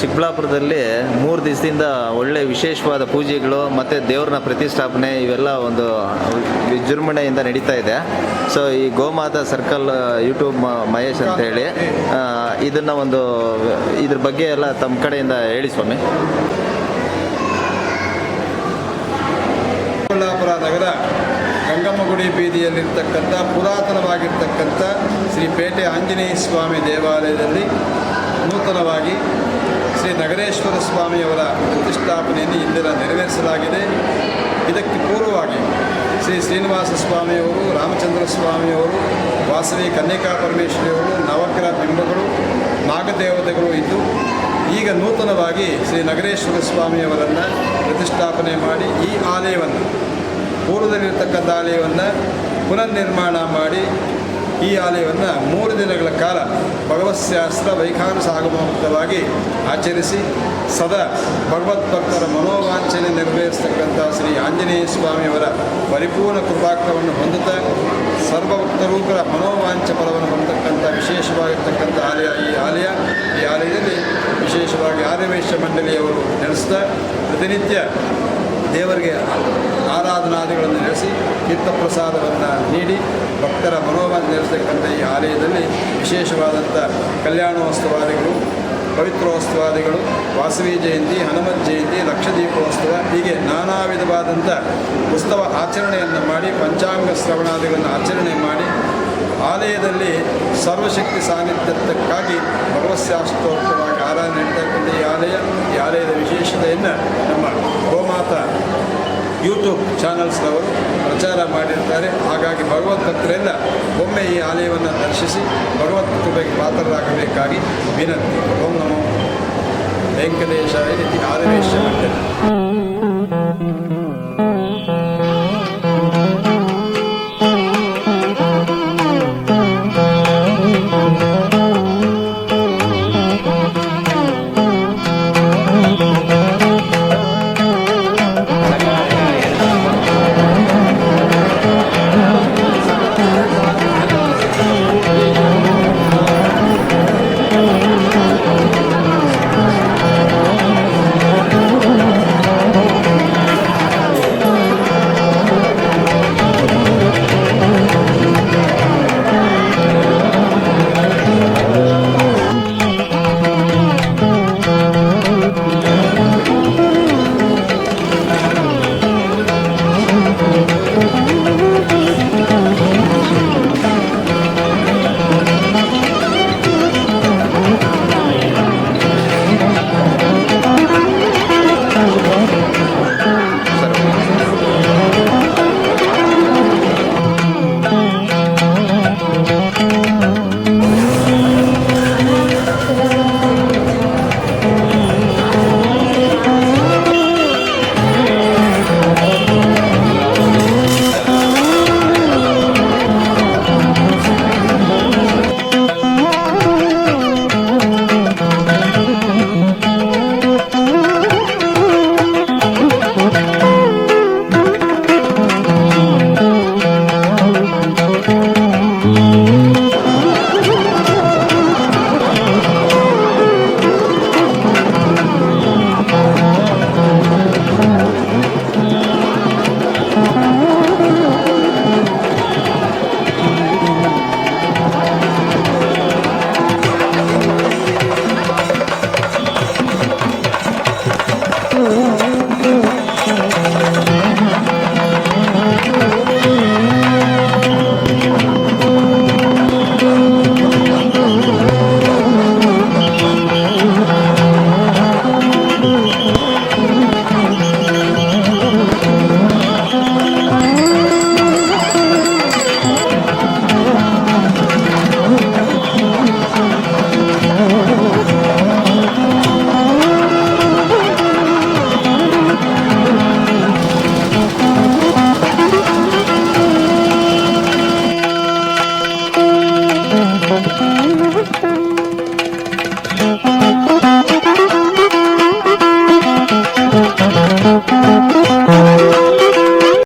ಚಿಕ್ಕಬಳ್ಳಾಪುರದಲ್ಲಿ 3 ದಿವಸದಿಂದ ಒಳ್ಳೆ ವಿಶೇಷವಾದ ಪೂಜೆಗಳು ಮತ್ತು ದೇವ್ರನ್ನ ಪ್ರತಿಷ್ಠಾಪನೆ ಇವೆಲ್ಲ ಒಂದು ವಿಜೃಂಭಣೆಯಿಂದ ನಡೀತಾ ಇದೆ. ಸೊ ಈ ಗೋಮಾತಾ ಸರ್ಕಲ್ ಯೂಟ್ಯೂಬ್ ಮಹೇಶ್ ಅಂತ ಹೇಳಿ ಇದನ್ನು ಇದ್ರ ಬಗ್ಗೆ ಎಲ್ಲ ತಮ್ಮ ಕಡೆಯಿಂದ ಹೇಳಿ ಸ್ವಾಮಿ. ಚಿಕ್ಕಬಳ್ಳಾಪುರ ನಗರ ಗಂಗಮ್ಮಗುಡಿ ಬೀದಿಯಲ್ಲಿರ್ತಕ್ಕಂಥ ಪುರಾತನವಾಗಿರ್ತಕ್ಕಂಥ ಶ್ರೀ ಪೇಟೆ ಆಂಜನೇಯ ಸ್ವಾಮಿ ದೇವಾಲಯದಲ್ಲಿ ನೂತನವಾಗಿ ಶ್ರೀ ನಗರೇಶ್ವರ ಸ್ವಾಮಿಯವರ ಪ್ರತಿಷ್ಠಾಪನೆಯನ್ನು ಇಂದಿನ ನೆರವೇರಿಸಲಾಗಿದೆ. ಇದಕ್ಕೆ ಪೂರ್ವವಾಗಿ ಶ್ರೀ ಶ್ರೀನಿವಾಸ ಸ್ವಾಮಿಯವರು, ರಾಮಚಂದ್ರ ಸ್ವಾಮಿಯವರು, ವಾಸವಿ ಕನ್ಯಕಾ ಪರಮೇಶ್ವರಿಯವರು, ನವಗ್ರಹ ಬಿಂಬಗಳು, ನಾಗದೇವತೆಗಳು ಇದ್ದು ಈಗ ನೂತನವಾಗಿ ಶ್ರೀ ನಗರೇಶ್ವರ ಸ್ವಾಮಿಯವರನ್ನು ಪ್ರತಿಷ್ಠಾಪನೆ ಮಾಡಿ ಈ ಆಲಯವನ್ನು ಪೂರ್ವದಲ್ಲಿರ್ತಕ್ಕಂಥ ಆಲಯವನ್ನು ಪುನರ್ನಿರ್ಮಾಣ ಮಾಡಿ ಈ ಆಲಯವನ್ನು 3 ದಿನಗಳ ಕಾಲ ಭಗವತ್ಶಾಸ್ತ್ರ ವೈಖಾನಸಾಗಮವಾಗಿ ಆಚರಿಸಿ ಸದಾ ಭಗವದ್ಭಕ್ತರ ಮನೋವಾಂಛನೆ ನೆರವೇರಿಸತಕ್ಕಂಥ ಶ್ರೀ ಆಂಜನೇಯ ಸ್ವಾಮಿಯವರ ಪರಿಪೂರ್ಣ ಕೃಪಾಕ್ಷವನ್ನು ಹೊಂದುತ್ತಾ ಸರ್ವಭಕ್ತರೂ ಕೂಡ ಮನೋವಾಂಛ ಫಲವನ್ನು ಹೊಂದತಕ್ಕಂಥ ವಿಶೇಷವಾಗಿರ್ತಕ್ಕಂಥ ಈ ಆಲಯದಲ್ಲಿ ವಿಶೇಷವಾಗಿ ಆರ್ಯವೈಶ್ಯ ಮಂಡಳಿಯವರು ನಡೆಸ್ತಾ ಪ್ರತಿನಿತ್ಯ ದೇವರಿಗೆ ಆರಾಧನಾದಿಗಳನ್ನು ನಡೆಸಿ ತೀರ್ಥಪ್ರಸಾದವನ್ನು ನೀಡಿ ಭಕ್ತರ ಮನೋವಾಂಛ ನಡೆಸತಕ್ಕಂಥ ಈ ಆಲಯದಲ್ಲಿ ವಿಶೇಷವಾದಂಥ ಕಲ್ಯಾಣೋತ್ಸವಾದಿಗಳು, ಪವಿತ್ರೋತ್ಸವಾದಿಗಳು, ವಾಸವಿ ಜಯಂತಿ, ಹನುಮತ್ ಜಯಂತಿ, ಲಕ್ಷದೀಪೋತ್ಸವ ಹೀಗೆ ನಾನಾ ವಿಧವಾದಂಥ ಉತ್ಸವ ಆಚರಣೆಯನ್ನು ಮಾಡಿ ಪಂಚಾಂಗ ಶ್ರವಣಾದಿಗಳನ್ನು ಆಚರಣೆ ಮಾಡಿ ಆಲಯದಲ್ಲಿ ಸರ್ವಶಕ್ತಿ ಸಾನ್ನಿಧ್ಯಕ್ಕಾಗಿ ಭಗವತ್ಶಾಸ್ತ್ರೋಕ್ತವಾಗಿ ಆರಾಧನೆ ನಡೀತಕ್ಕಂಥ ಈ ಆಲಯದ ವಿಶೇಷತೆಯನ್ನು ನಮ್ಮ ಗೋಮಾತಾ ಯೂಟ್ಯೂಬ್ ಚಾನಲ್ಸ್ನವರು ಪ್ರಚಾರ ಮಾಡಿರ್ತಾರೆ. ಹಾಗಾಗಿ ಭಗವದ್ಭಕ್ತರೆಲ್ಲ ಒಮ್ಮೆ ಈ ಆಲಯವನ್ನು ದರ್ಶಿಸಿ ಭಗವತ್ ಕೃಪೆಗೆ ಪಾತ್ರರಾಗಬೇಕಾಗಿ ವಿನಂತಿ. ಓಂ ನಮೋ ವೆಂಕಟೇಶಾಯ ಇತಿ ಆರ್ಯವೈಶ್ಯ ಮಂಡಳಿ.